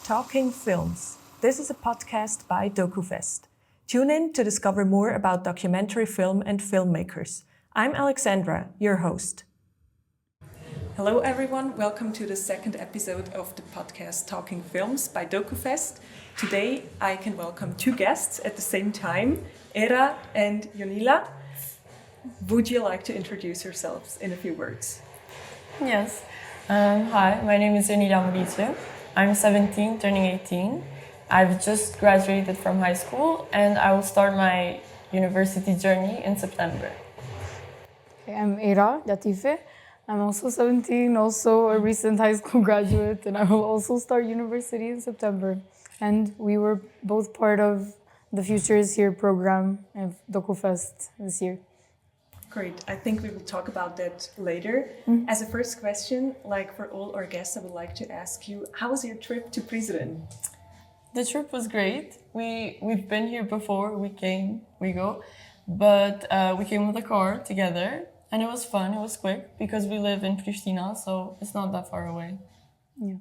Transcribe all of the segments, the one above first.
Talking Films. This is a podcast by DokuFest. Tune in to discover more about documentary film and filmmakers. I'm Alexandra, your host. Hello everyone, welcome to the second episode of the podcast Talking Films by DokuFest. Today I can welcome two guests at the same time, Era and Jonila. Would you like to introduce yourselves in a few words? Yes. Hi, my name is Jonila Muriqi. I'm 17, turning 18. I've just graduated from high school and I will start my university journey in September. Okay, I'm Latifi. I'm also 17, also a recent high school graduate, and I will also start university in September. And we were both part of the Future is Here program of DokuFest this year. Great. I think we will talk about that later. As a first question, like for all our guests, I would like to ask you, how was your trip to Prizren? The trip was great. We've been here before. We go. But we came with a car together and it was fun. It was quick because we live in Pristina, so it's not that far away. Yeah.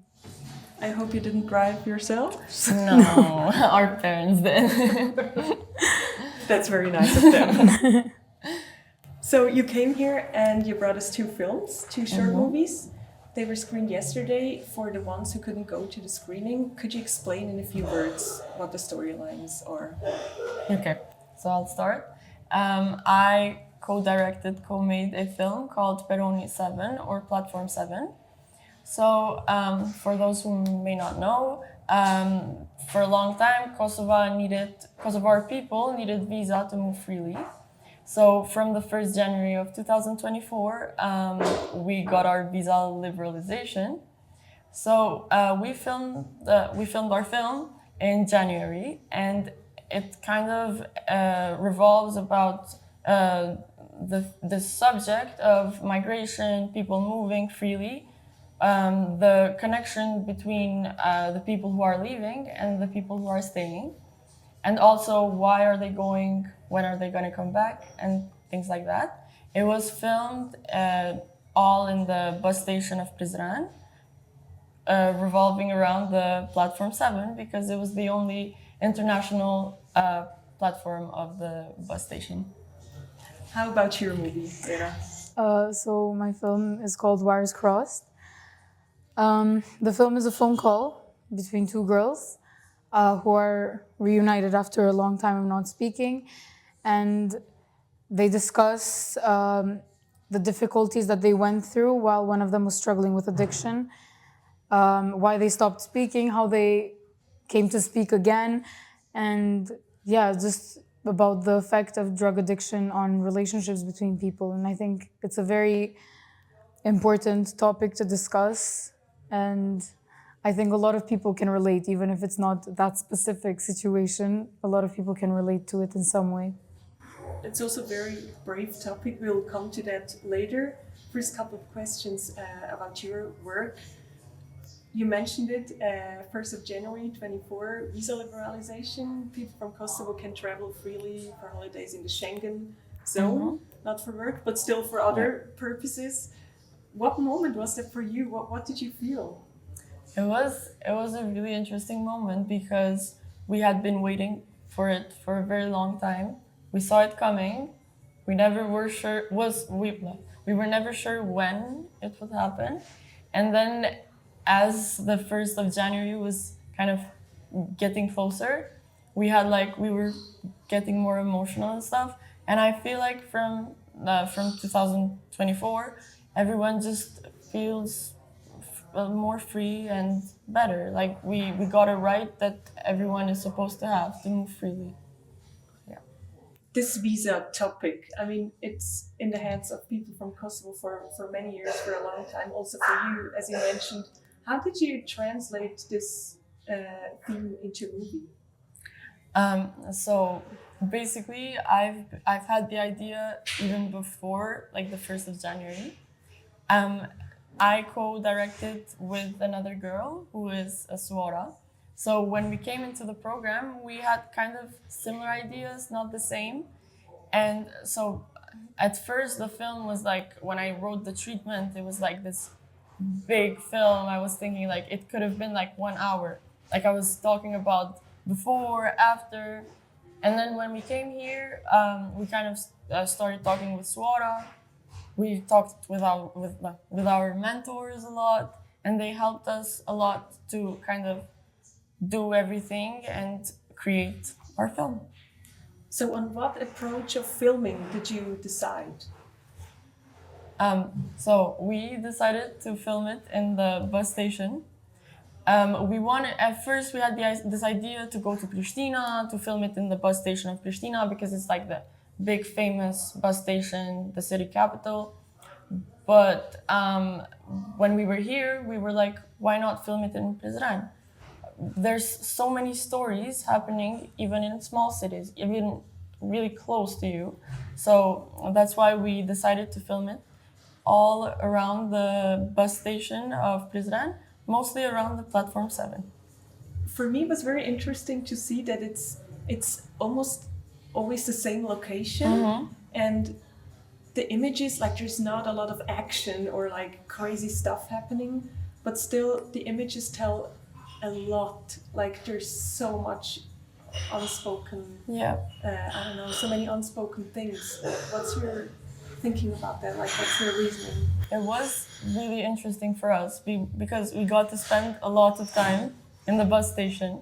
I hope you didn't drive yourself. No, our parents did. That's very nice of them. So you came here and you brought us two films, two short movies. They were screened yesterday. For the ones who couldn't go to the screening, could you explain in a few words what the storylines are? Okay, so I'll start. I co-made a film called Peroni 7 or Platform 7. So for those who may not know, for a long time, Kosovar people needed visa to move freely. So from the 1st January of 2024, we got our visa liberalization. So we filmed our film in January, and it kind of revolves about the subject of migration, people moving freely, the connection between the people who are leaving and the people who are staying. And also, why are they going? When are they going to come back? And things like that. It was filmed all in the bus station of Prizren, revolving around the Platform 7 because it was the only international platform of the bus station. How about your movie, Era? So my film is called Wires Crossed. The film is a phone call between two girls who are reunited after a long time of not speaking, and they discuss the difficulties that they went through while one of them was struggling with addiction, why they stopped speaking, how they came to speak again, and just about the effect of drug addiction on relationships between people. And I think it's a very important topic to discuss, and I think a lot of people can relate, even if it's not that specific situation. A lot of people can relate to it in some way. It's also a very brave topic. We'll come to that later. First couple of questions about your work. You mentioned it, 1st of January 24, visa liberalization. People from Kosovo can travel freely for holidays in the Schengen zone, not for work, but still for other purposes. What moment was that for you? What did you feel? It was a really interesting moment because we had been waiting for it for a very long time. We saw it coming. We never were sure we were never sure when it would happen. And then as the 1st of January was kind of getting closer, we were getting more emotional and stuff. And I feel like from 2024, everyone just feels more free and better. Like we got a right that everyone is supposed to have to move freely. Yeah. This visa topic, I mean, it's in the hands of people from Kosovo for many years, for a long time. Also for you, as you mentioned. How did you translate this theme into a movie? So basically, I've had the idea even before, like the 1st of January. I co-directed with another girl who is a suora. So when we came into the program, we had kind of similar ideas, not the same. And so at first the film was like, when I wrote the treatment, it was like this big film. I was thinking like it could have been like 1 hour. like I was talking about before, after, and then when we came here, we kind of started talking with Swara. We talked with our mentors a lot, and they helped us a lot to kind of do everything and create our film. So on what approach of filming did you decide? So we decided to film it in the bus station. At first we had this idea to go to Pristina, to film it in the bus station of Pristina, because it's like the big famous bus station, the city capital. But when we were here, we were like, why not film it in Prizren? There's so many stories happening even in small cities, even really close to you. So that's why we decided to film it all around the bus station of Prizren, mostly around the platform 7. For me, it was very interesting to see that it's almost always the same location, and the images, like there's not a lot of action or like crazy stuff happening, but still the images tell a lot. Like there's so much unspoken, I don't know, so many unspoken things. What's your thinking about that? Like what's your reasoning? It was really interesting for us because we got to spend a lot of time in the bus station.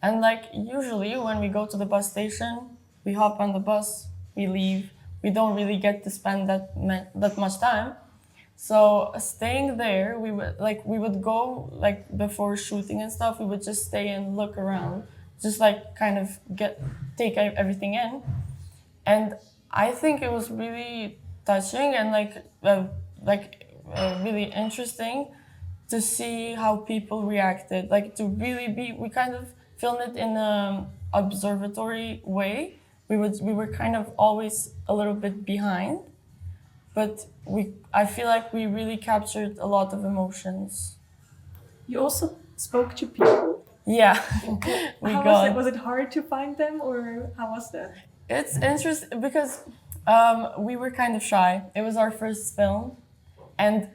And like usually when we go to the bus station, we hop on the bus, we leave. We don't really get to spend that much time. So staying there, we would go like before shooting and stuff. We would just stay and look around, just like kind of take everything in. And I think it was really touching and really interesting to see how people reacted. Like to really we kind of filmed it in an observatory way. We were kind of always a little bit behind, but I feel like we really captured a lot of emotions. You also spoke to people. Yeah. Was it hard to find them, or how was that? It's interesting because we were kind of shy. It was our first film, and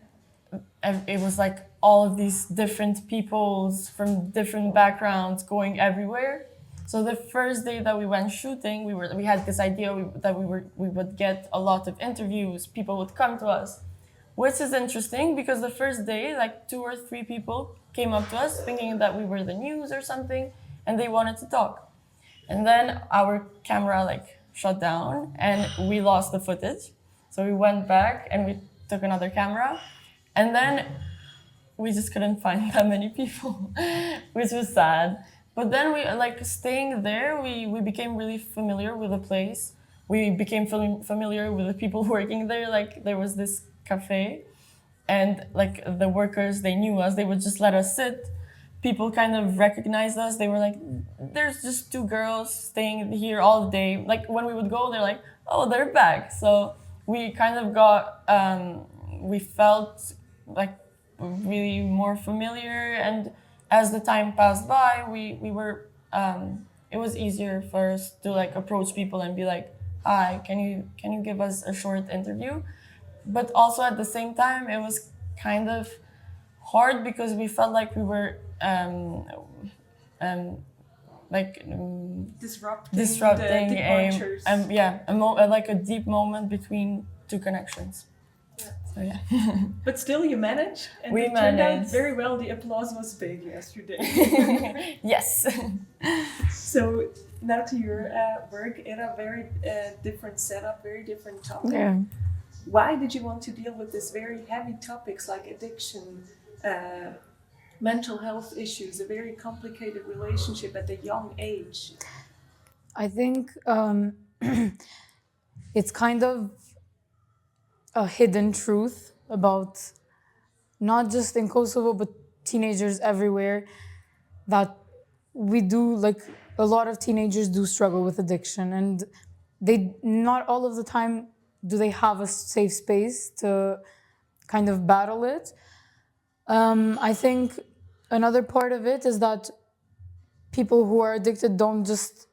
it was like all of these different peoples from different backgrounds going everywhere. So the first day that we went shooting, we had this idea that we would get a lot of interviews. People would come to us, which is interesting because the first day, like 2 or 3 people came up to us thinking that we were the news or something, and they wanted to talk. And then our camera shut down and we lost the footage. So we went back and we took another camera, and then we just couldn't find that many people, which was sad. But then we staying there, we became really familiar with the place. We became familiar with the people working there. Like there was this cafe, and like the workers, they knew us. They would just let us sit. People kind of recognized us. They were like, there's just 2 girls staying here all day. Like when we would go, they're like, oh, they're back. So we kind of got, we felt like really more familiar. And as the time passed by, we were, it was easier for us to approach people and be like, hi, can you give us a short interview? But also at the same time, it was kind of hard because we felt like we were disrupting the departures. A deep moment between 2 connections. Yeah. So yeah. But still, you managed, and We it turned out managed. very well. The applause was big yesterday. Yes. So now to your work, in a very different setup, very different topic. Yeah. Why did you want to deal with this very heavy topics like addiction, mental health issues, a very complicated relationship at a young age? I think it's kind of a hidden truth about not just in Kosovo, but teenagers everywhere, that we do, a lot of teenagers do struggle with addiction, and they not all of the time do they have a safe space to kind of battle it. I think another part of it is that people who are addicted don't just,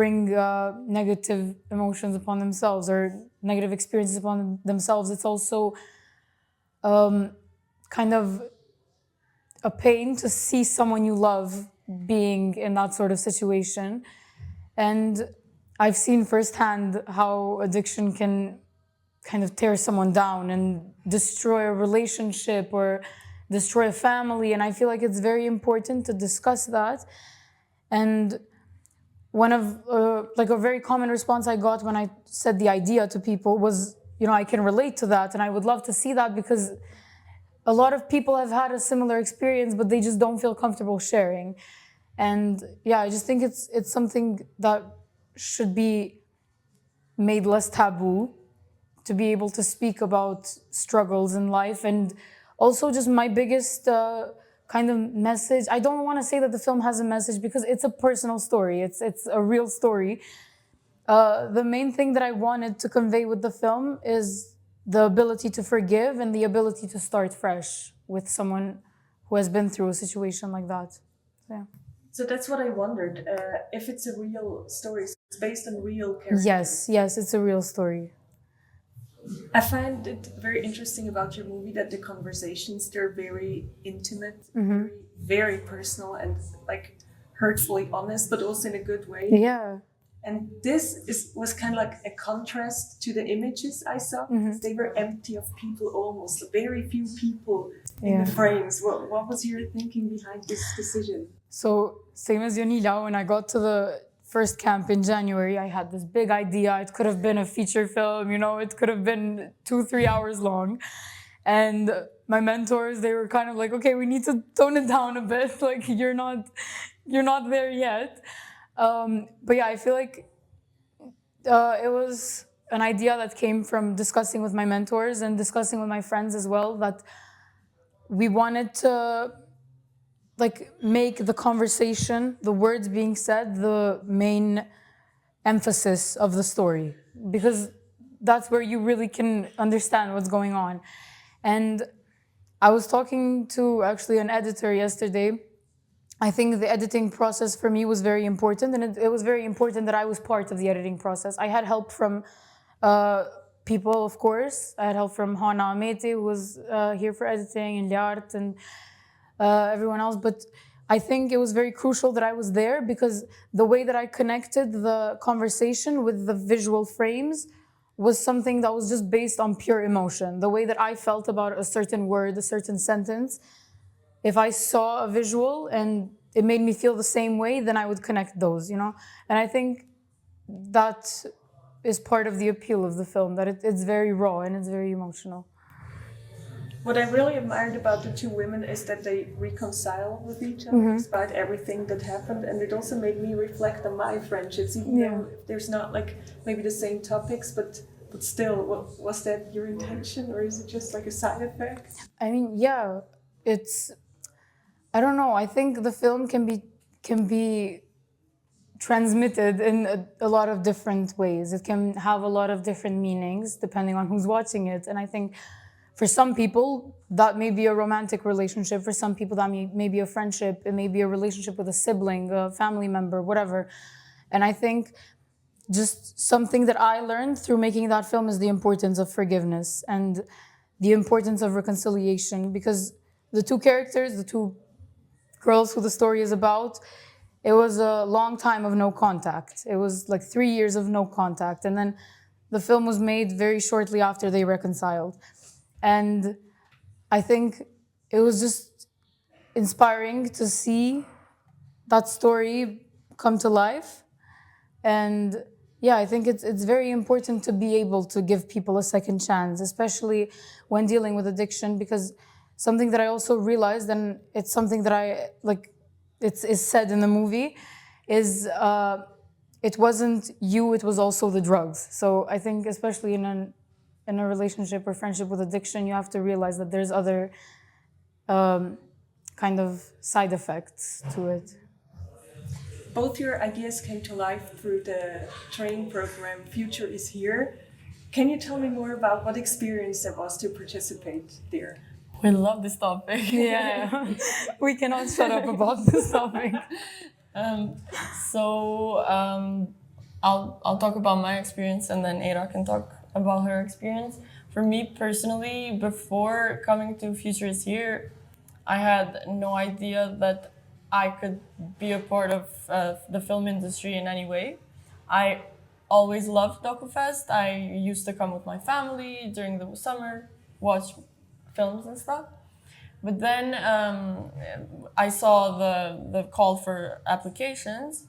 bring negative emotions upon themselves or negative experiences upon themselves. It's also kind of a pain to see someone you love being in that sort of situation. And I've seen firsthand how addiction can kind of tear someone down and destroy a relationship or destroy a family. And I feel like it's very important to discuss that. And one of like a very common response I got when I said the idea to people was, you know, I can relate to that and I would love to see that, because a lot of people have had a similar experience, but they just don't feel comfortable sharing. And yeah, I just think it's something that should be made less taboo, to be able to speak about struggles in life. And also just my biggest kind of message, I don't want to say that the film has a message because it's a personal story, it's a real story. The main thing that I wanted to convey with the film is the ability to forgive and the ability to start fresh with someone who has been through a situation like that. So, yeah. So that's what I wondered, if it's a real story, so it's based on real characters. Yes, it's a real story. I find it very interesting about your movie that the conversations, they're very intimate, very personal and like hurtfully honest, but also in a good way. Yeah. And this was kind of like a contrast to the images I saw. They were empty of people almost, very few people in the frames. What was your thinking behind this decision? So same as Jonila, when I got to the first camp in January, I had this big idea. It could have been a feature film, you know, it could have been 2-3 hours long. And my mentors, they were kind of like, okay, we need to tone it down a bit. Like you're not there yet. But yeah, I feel like it was an idea that came from discussing with my mentors and discussing with my friends as well, that we wanted to like make the conversation, the words being said, the main emphasis of the story, because that's where you really can understand what's going on. And I was talking to actually an editor yesterday. I think the editing process for me was very important, and it was very important that I was part of the editing process. I had help from people, of course. I had help from Hana Ameti, who was here for editing, and Liart, and everyone else. But I think it was very crucial that I was there, because the way that I connected the conversation with the visual frames was something that was just based on pure emotion. The way that I felt about a certain word, a certain sentence, if I saw a visual and it made me feel the same way, then I would connect those, you know? And I think that is part of the appeal of the film, that it's very raw and it's very emotional. What I really admired about the two women is that they reconcile with each other despite everything that happened. And it also made me reflect on my friendships, even though there's not like maybe the same topics, but still, was that your intention, or is it just like a side effect? I mean, yeah, I don't know. I think the film can be transmitted in a lot of different ways. It can have a lot of different meanings depending on who's watching it. And I think for some people, that may be a romantic relationship. For some people, that may be a friendship. It may be a relationship with a sibling, a family member, whatever. And I think just something that I learned through making that film is the importance of forgiveness and the importance of reconciliation. Because the two characters, the two girls who the story is about, it was a long time of no contact. It was like 3 years of no contact. And then the film was made very shortly after they reconciled. And I think it was just inspiring to see that story come to life. And yeah, I think it's very important to be able to give people a second chance, especially when dealing with addiction, because something that I also realized, and it's something that I like, it's said in the movie, is it wasn't you, it was also the drugs. So I think especially in a relationship or friendship with addiction, you have to realize that there's other kind of side effects to it. Both your ideas came to life through the training program Future is Here. Can you tell me more about what experience it was to participate there? We love this topic. Yeah, we cannot shut up about this topic. I'll talk about my experience, and then Ada can talk about her experience. For me personally, before coming to Future is Here, I had no idea that I could be a part of the film industry in any way. I always loved DokuFest. I used to come with my family during the summer, watch films and stuff. But then I saw the call for applications,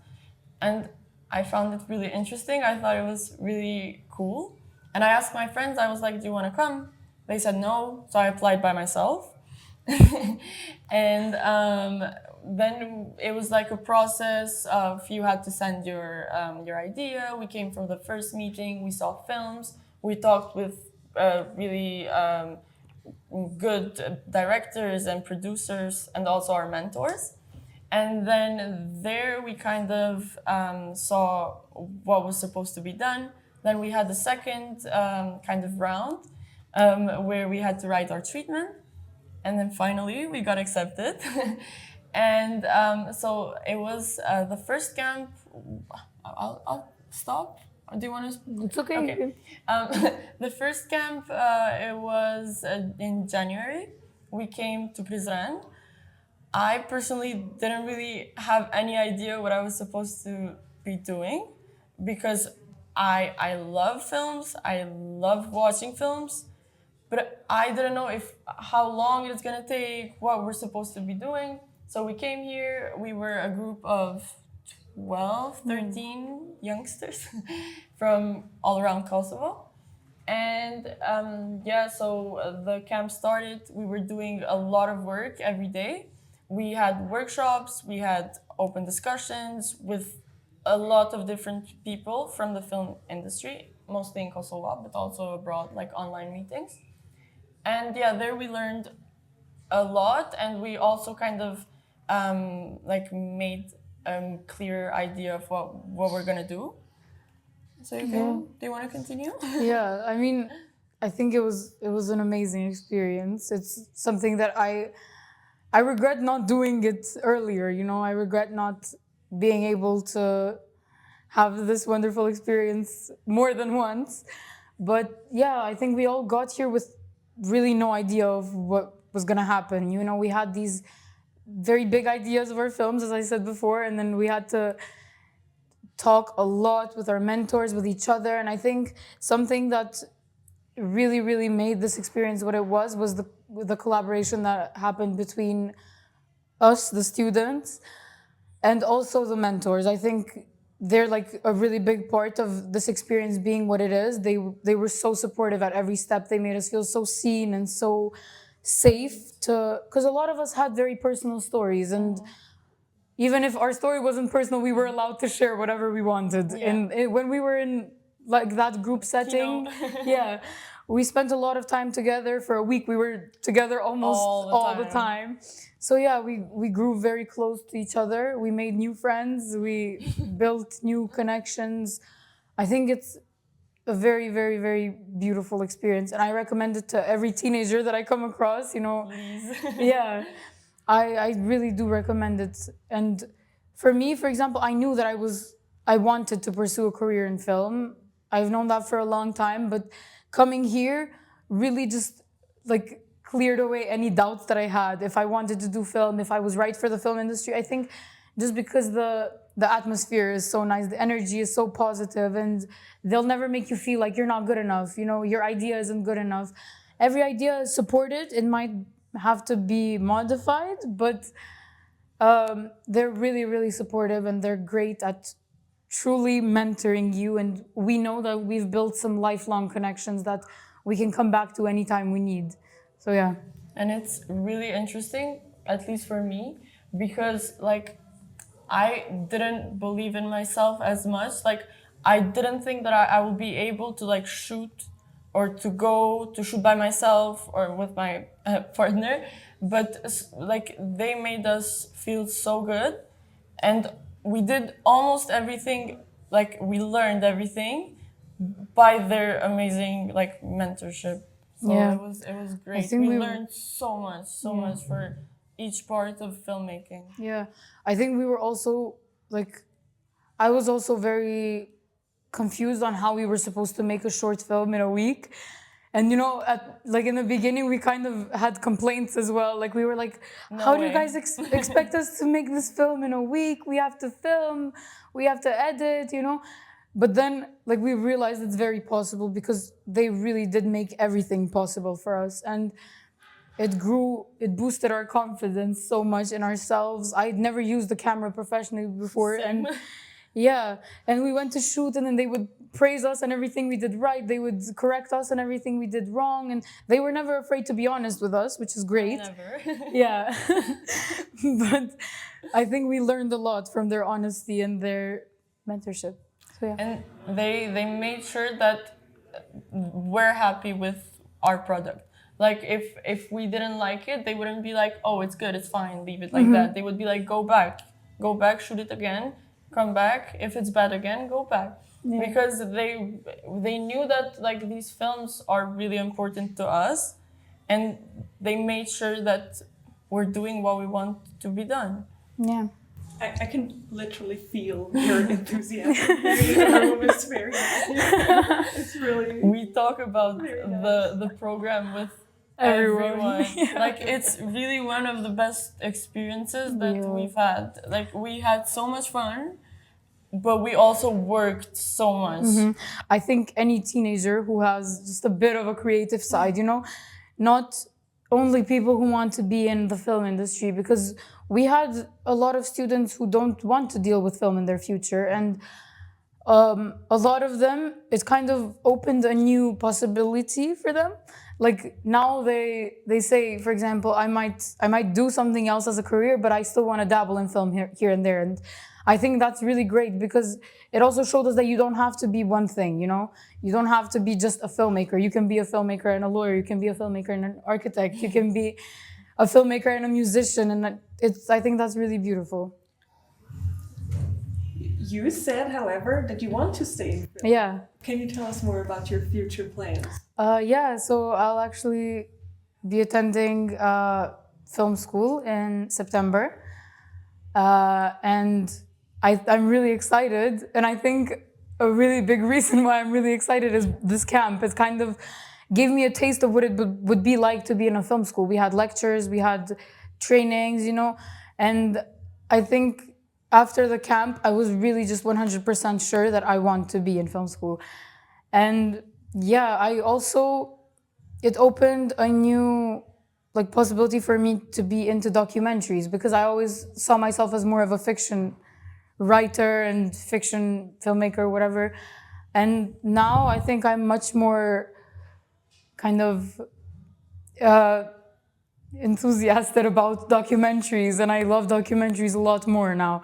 and I found it really interesting. I thought it was really cool. And I asked my friends, I was like, do you want to come? They said no, so I applied by myself. And then it was like a process of you had to send your idea. We came from the first meeting, we saw films, we talked with really good directors and producers and also our mentors. And then there we kind of saw what was supposed to be done. Then we had the second kind of round where we had to write our treatment. And then finally we got accepted. And so it was the first camp. I'll stop. Do you want to? It's okay. Okay. The first camp, it was in January. We came to Prizren. I personally didn't really have any idea what I was supposed to be doing because I love films. I love watching films, but I didn't know how long it's gonna take, what we're supposed to be doing. So we came here. We were a group of 12, 13 youngsters from all around Kosovo. And so the camp started. We were doing a lot of work every day. We had workshops, we had open discussions with a lot of different people from the film industry, mostly in Kosovo, but also abroad, like online meetings. And there we learned a lot, and we also kind of made a clear idea of what we're gonna do. So do you want to continue? Yeah, I mean, I think it was an amazing experience. It's something that I regret not doing it earlier, I regret not being able to have this wonderful experience more than once. But yeah, I think we all got here with really no idea of what was going to happen. We had these very big ideas of our films, as I said before, and then we had to talk a lot with our mentors, with each other. And I think something that really, really made this experience what it was the collaboration that happened between us, the students, and also the mentors. I think they're like a really big part of this experience being what it is. They were so supportive at every step. They made us feel so seen and so safe because a lot of us had very personal stories, and even if our story wasn't personal, we were allowed to share whatever we wanted. Yeah. And when we were in like that group setting, we spent a lot of time together. For a week, we were together almost all the time. So we grew very close to each other. We made new friends. We built new connections. I think it's a very, very, very beautiful experience, and I recommend it to every teenager that I come across. Yeah, I really do recommend it. And for me, for example, I knew that I wanted to pursue a career in film. I've known that for a long time, but coming here really just like cleared away any doubts that I had if I wanted to do film, if I was right for the film industry. I think just because the atmosphere is so nice, the energy is so positive, and they'll never make you feel like you're not good enough. Your idea isn't good enough. Every idea is supported. It might have to be modified, but they're really, really supportive, and they're great at truly mentoring you. And we know that we've built some lifelong connections that we can come back to anytime we need. So yeah. And it's really interesting, at least for me, because I didn't believe in myself as much. I didn't think that I would be able to shoot or to go to shoot by myself or with my partner. But they made us feel so good, and we did almost everything. We learned everything by their amazing mentorship. So it was great. We learned so much for each part of filmmaking. Yeah, I think we were also I was also very confused on how we were supposed to make a short film in a week. And in the beginning, we kind of had complaints as well. Like we were like, how do you guys expect us to make this film in a week? We have to film, we have to edit, But then we realized it's very possible because they really did make everything possible for us. And it boosted our confidence so much in ourselves. I'd never used the camera professionally before. Same. And we went to shoot and then they would praise us and everything we did right. They would correct us and everything we did wrong. And they were never afraid to be honest with us, which is great. Never. Yeah. But I think we learned a lot from their honesty and their mentorship. So, yeah. And they made sure that we're happy with our product. Like if we didn't like it, they wouldn't be like, oh, it's good, it's fine, leave it like that. They would be like, go back, shoot it again, come back. If it's bad again, go back. Yeah. Because they knew that these films are really important to us, and they made sure that we're doing what we want to be done. Yeah. I can literally feel your enthusiasm. The room is very nice. It's really. We talk about the program with everyone. Yeah. It's really one of the best experiences that we've had. We had so much fun, but we also worked so much. Mm-hmm. I think any teenager who has just a bit of a creative side, not only people who want to be in the film industry, because we had a lot of students who don't want to deal with film in their future, and a lot of them, it kind of opened a new possibility for them. Now they say, for example, I might do something else as a career, but I still want to dabble in film here and there. And I think that's really great because it also showed us that you don't have to be one thing, You don't have to be just a filmmaker. You can be a filmmaker and a lawyer. You can be a filmmaker and an architect. You can be a filmmaker and a musician. And I think that's really beautiful. You said, however, that you want to stay in film. Yeah. Can you tell us more about your future plans? So I'll actually be attending film school in September. And I'm really excited. And I think a really big reason why I'm really excited is this camp. It kind of gave me a taste of what it would be like to be in a film school. We had lectures, we had trainings, and I think after the camp, I was really just 100% sure that I want to be in film school. And it opened a new possibility for me to be into documentaries, because I always saw myself as more of a fiction writer and fiction filmmaker, whatever. And now I think I'm much more kind of enthusiastic about documentaries, and I love documentaries a lot more now.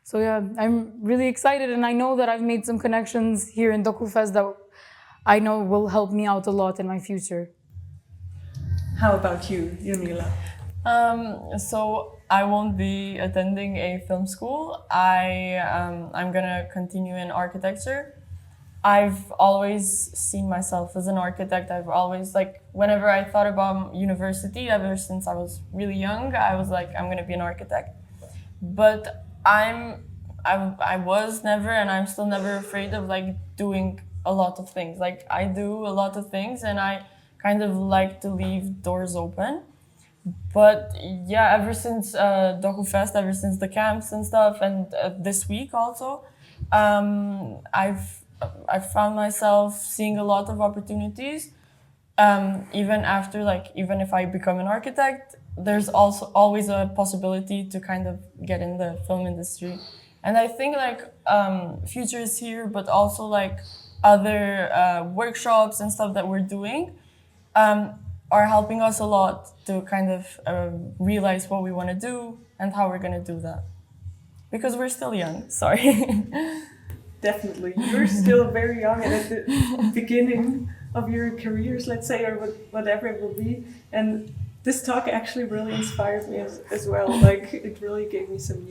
So I'm really excited, and I know that I've made some connections here in DokuFest that I know will help me out a lot in my future. How about you, Jonila? So I won't be attending a film school. I'm gonna continue in architecture. I've always seen myself as an architect. I've always, whenever I thought about university, ever since I was really young, I was like, I'm gonna be an architect. But I was never, and I'm still never afraid of doing a lot of things. I do a lot of things, and I kind of like to leave doors open. But ever since DokuFest, ever since the camps and stuff, and this week also, I've found myself seeing a lot of opportunities. Even after, even if I become an architect, there's also always a possibility to kind of get in the film industry. And I think future is here, but also other workshops and stuff that we're doing are helping us a lot to kind of realize what we want to do and how we're going to do that. Because we're still young, sorry. Definitely. You're still very young and at the beginning of your careers, let's say, or whatever it will be. And this talk actually really inspired me as well. It really gave me some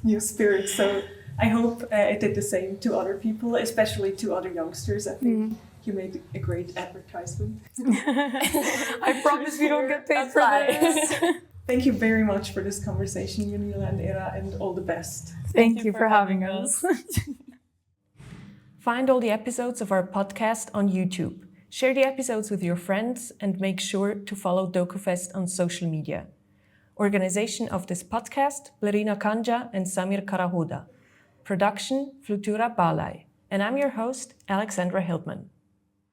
new spirit. So I hope it did the same to other people, especially to other youngsters. I think you made a great advertisement. I promise we don't get paid for this. Thank you very much for this conversation, Jonila and Era, and all the best. Thank you for having us. Find all the episodes of our podcast on YouTube. Share the episodes with your friends and make sure to follow DokuFest on social media. Organization of this podcast, Blerina Kanja and Samir Karahuda. Production, Flutura Balai. And I'm your host, Alexandra Hildman.